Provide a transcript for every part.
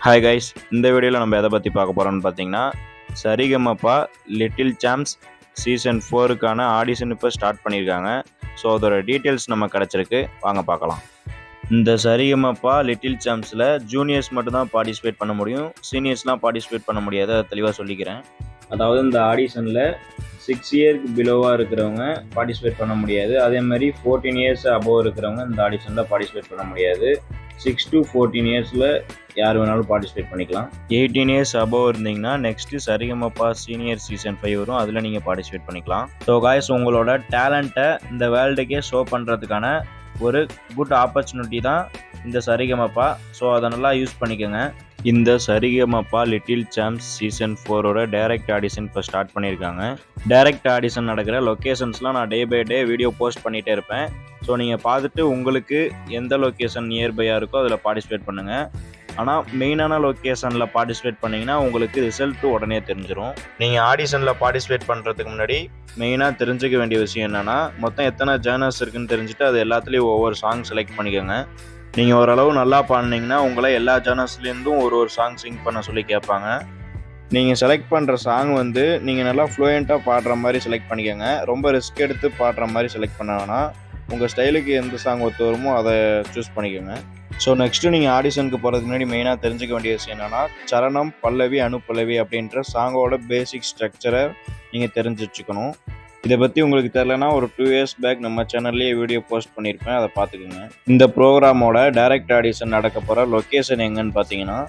Hi guys, இந்த வீடியோவில் நம்ம எதை பற்றி பார்க்க போகிறோம்னு பார்த்தீங்கன்னா, Sa Re Ga Ma Pa little champs season 4க்கான audition இப்போ ஸ்டார்ட் பண்ணியிருக்காங்க. ஸோ அதோட டீட்டெயில்ஸ் நம்ம கிடச்சிருக்கு, வாங்க பார்க்கலாம். இந்த சரிகமபா லிட்டில் சாம்ப்ஸில் ஜூனியர்ஸ் மட்டும்தான் பார்ட்டிசிபேட் பண்ண முடியும், சீனியர்ஸ்லாம் பார்ட்டிசிபேட் பண்ண முடியாது. அதை தெளிவாக சொல்லிக்கிறேன். அதாவது இந்த ஆடிஷனில் 6 இயர்க்கு பிலோவாக இருக்கிறவங்க பார்ட்டிசிபேட் பண்ண முடியாது. அதே மாதிரி 14 இயர்ஸ் அபோவ் இருக்கிறவங்க இந்த ஆடிஷனில் பார்ட்டிசிபேட் பண்ண முடியாது. 6 to 14 இயர்ஸில் யார் வேணாலும் பார்ட்டிசிபேட் பண்ணிக்கலாம். 18 இயர்ஸ் அபோவ் இருந்தீங்கன்னா நெக்ஸ்ட்டு சரிகமபா சீனியர் சீசன் 5 வரும், அதில் நீங்கள் பார்ட்டிசிபேட் பண்ணிக்கலாம். ஸோ காய்ஸ், உங்களோட டேலண்ட்டை இந்த வேர்ல்டுக்கே ஷோ பண்ணுறதுக்கான ஒரு குட் ஆப்பர்ச்சுனிட்டி தான் இந்த சரிகமபா. ஸோ அதை நல்லா யூஸ் பண்ணிக்கோங்க. இந்த சரிகமபா லிட்டில் சாம்ப்ஸ் சீசன் 4ஓட டைரக்ட் ஆடிஷன் இப்போ ஸ்டார்ட் பண்ணியிருக்காங்க. டைரக்ட் ஆடிஷன் நடக்கிற லொக்கேஷன்ஸ்லாம் நான் day by day video post பண்ணிகிட்டே இருப்பேன். ஸோ நீங்கள் பார்த்துட்டு உங்களுக்கு எந்த லொக்கேஷன் நியர்பையாக இருக்கோ அதில் பார்ட்டிசிபேட் பண்ணுங்கள். ஆனால் மெயினான லொக்கேஷனில் பார்ட்டிசிபேட் பண்ணிங்கன்னா உங்களுக்கு ரிசல்ட்டு உடனே தெரிஞ்சிடும். நீங்கள் ஆடிஷனில் பார்ட்டிசிபேட் பண்ணுறதுக்கு முன்னாடி மெயினாக தெரிஞ்சுக்க வேண்டிய விஷயம் என்னென்னா, மொத்தம் எத்தனை ஜேர்னர்ஸ் இருக்குதுன்னு தெரிஞ்சுட்டு அது எல்லாத்துலேயும் ஒவ்வொரு சாங் செலக்ட் பண்ணிக்கோங்க. நீங்கள் ஓரளவு நல்லா பாடினீங்கன்னா உங்களை எல்லா ஜேர்னர்ஸ்லேருந்தும் ஒரு சாங் சிங் பண்ண சொல்லி கேட்பாங்க. நீங்கள் செலக்ட் பண்ணுற சாங் நீங்கள் நல்லா ஃப்ளூயண்ட்டாக பாடுற மாதிரி செலக்ட் பண்ணிக்கோங்க. ரொம்ப ரிஸ்க் எடுத்து பாடுற மாதிரி செலக்ட் பண்ண வேணாம். உங்கள் ஸ்டைலுக்கு எந்த சாங் ஒத்து வருமோ அதை சூஸ் பண்ணிக்கோங்க. ஸோ நெக்ஸ்ட்டு நீங்கள் ஆடிஷனுக்கு போகிறதுக்கு முன்னாடி மெயினாக தெரிஞ்சுக்க வேண்டிய விஷயம் என்னென்னா, சரணம், பல்லவி, அனுப்பல்லவி அப்படின்ற சாங்கோட பேசிக் ஸ்ட்ரக்சரை நீங்கள் தெரிஞ்சு வச்சுக்கணும். இதை பற்றி உங்களுக்கு தெரிலனா ஒரு 2 இயர்ஸ் பேக் நம்ம சேனல்லேயே வீடியோ போஸ்ட் பண்ணியிருப்பேன், அதை பார்த்துக்குங்க. இந்த ப்ரோக்ராமோட டைரக்ட் ஆடிஷன் நடக்க போகிற லொக்கேஷன் எங்கன்னு பார்த்தீங்கன்னா,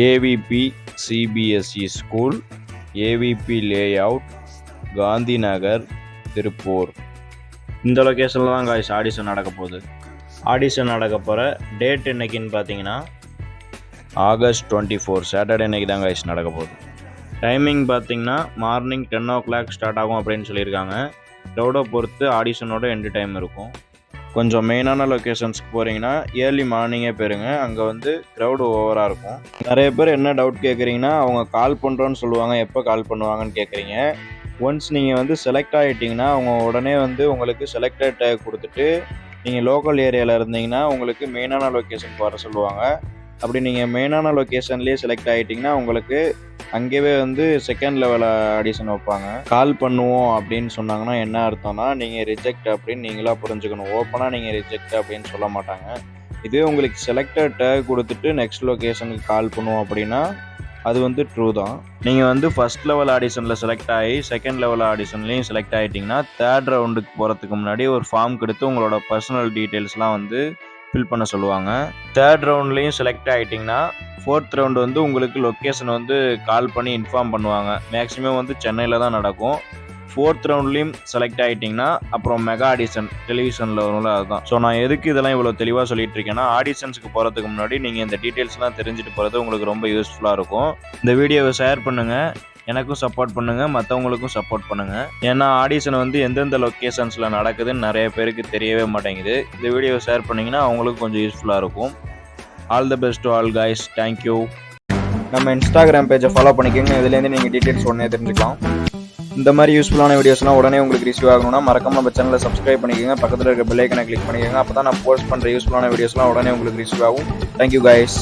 AVP CBSE school, AVP layout, Gandhi Nagar, Tiruppur. இந்த லொக்கேஷனில் தான் காய்ஸ் ஆடிஷன் நடக்க போகுது. ஆடிஷன் நடக்க போகிற டேட் என்னைக்குன்னு பார்த்தீங்கன்னா, ஆகஸ்ட் 24 சாட்டர்டே அன்னைக்கு தான் காய்ஸ் நடக்க போகுது. டைமிங் பார்த்தீங்கன்னா மார்னிங் 10 o'clock ஸ்டார்ட் ஆகும் அப்படின்னு சொல்லியிருக்காங்க. க்ரௌடை பொறுத்து ஆடிஷனோட எண்டு டைம் இருக்கும். கொஞ்சம் மெயினான லொக்கேஷன்ஸ்க்கு போகிறீங்கன்னா ஏர்லி மார்னிங்கே போயிருங்க, அங்கே க்ரௌடு ஓவராக இருக்கும். நிறைய பேர் என்ன டவுட் கேட்குறீங்கன்னா, அவங்க கால் பண்ணுறோன்னு சொல்லுவாங்க, எப்போ கால் பண்ணுவாங்கன்னு கேட்குறீங்க. ஒன்ஸ் நீங்கள் செலக்ட் ஆகிட்டிங்கன்னா அவங்க உடனே உங்களுக்கு செலக்டட் டேக் கொடுத்துட்டு, நீங்கள் லோக்கல் ஏரியாவில் இருந்தீங்கன்னா உங்களுக்கு மெயினான லொக்கேஷனுக்கு வர சொல்லுவாங்க. அப்படி நீங்கள் மெயினான லொக்கேஷன்லேயே செலக்ட் ஆகிட்டிங்கன்னா உங்களுக்கு அங்கேயே செகண்ட் லெவல் ஆடிஷன் வைப்பாங்க. கால் பண்ணுவோம் அப்படின்னு சொன்னாங்கன்னா என்ன அர்த்தம்னா, நீங்கள் ரிஜெக்ட் அப்படின்னு நீங்களாக புரிஞ்சுக்கணும். ஓப்பனாக நீங்கள் ரிஜெக்ட் அப்படின்னு சொல்ல மாட்டாங்க. இதுவே உங்களுக்கு செலக்டட் டேக் கொடுத்துட்டு நெக்ஸ்ட் லொக்கேஷனுக்கு கால் பண்ணுவோம் அப்படின்னா அது ட்ரூ தான். நீங்கள் ஃபஸ்ட் லெவல் ஆடிஷனில் செலக்ட் ஆகி செகண்ட் லெவல் ஆடிஷன்லேயும் செலக்ட் ஆகிட்டிங்கன்னா தேர்ட் ரவுண்டுக்கு போகிறதுக்கு முன்னாடி ஒரு ஃபார்ம் கொடுத்து உங்களோட பர்சனல் டீட்டெயில்ஸ்லாம் ஃபில் பண்ண சொல்லுவாங்க. தேர்ட் ரவுண்ட்லேயும் செலக்ட் ஆகிட்டிங்கன்னா ஃபோர்த் ரவுண்டு உங்களுக்கு லொக்கேஷன் கால் பண்ணி இன்ஃபார்ம் பண்ணுவாங்க. மேக்ஸிமம் சென்னையில் தான் நடக்கும். ஃபோர்த் ரவுண்ட்லேயும் செலக்ட் ஆகிட்டிங்கன்னா அப்புறம் மெகா ஆடிஷன் டெலிவிஷனில் வரும்ல, அதுதான். ஸோ நான் எதுக்கு இதெல்லாம் இவ்வளோ தெளிவாக சொல்லிட்டு இருக்கேன்னா, ஆடிஷன்ஸுக்கு போகிறதுக்கு முன்னாடி நீங்கள் இந்த டீட்டெயில்ஸ்லாம் தெரிஞ்சுட்டு போகிறது உங்களுக்கு ரொம்ப யூஸ்ஃபுல்லாக இருக்கும். இந்த வீடியோவை ஷேர் பண்ணுங்கள், எனக்கும் சப்போர்ட் பண்ணுங்கள், மற்றவங்களுக்கும் சப்போர்ட் பண்ணுங்கள். ஏன்னா ஆடிஷன் எந்தெந்த லொக்கேஷன்ஸில் நடக்குதுன்னு நிறைய பேருக்கு தெரியவே மாட்டேங்குது. இந்த வீடியோவை ஷேர் பண்ணிங்கன்னா அவங்களுக்கும் கொஞ்சம் யூஸ்ஃபுல்லாக இருக்கும். All the best to all guys, thank you. நம்ம இன்ஸ்டாகிராம் பேஜை ஃபாலோ பண்ணிக்கோங்க, இதுலேருந்து நீங்கள் டீட்டெயில்ஸ் உடனே தெரிஞ்சுக்கலாம். இந்த மாதிரி யூஸ்ஃபுல்லான வீடியோஸ்லாம் உடனே உங்களுக்கு ரிசீவ் ஆகணும்னா மறக்காம நம்ம சேனலை சப்ஸ்கிரைப் பண்ணிக்கோங்க, பக்கத்தில் இருக்க பெல் ஐக்கனை கிளிக் பண்ணிக்கோங்க. அப்போ தான் நான் போஸ்ட் பண்ணுற யூஸ்ஃபுல்லான வீடியோஸ்லாம் உடனே உங்களுக்கு ரிசீவ் ஆகும். Thank you guys.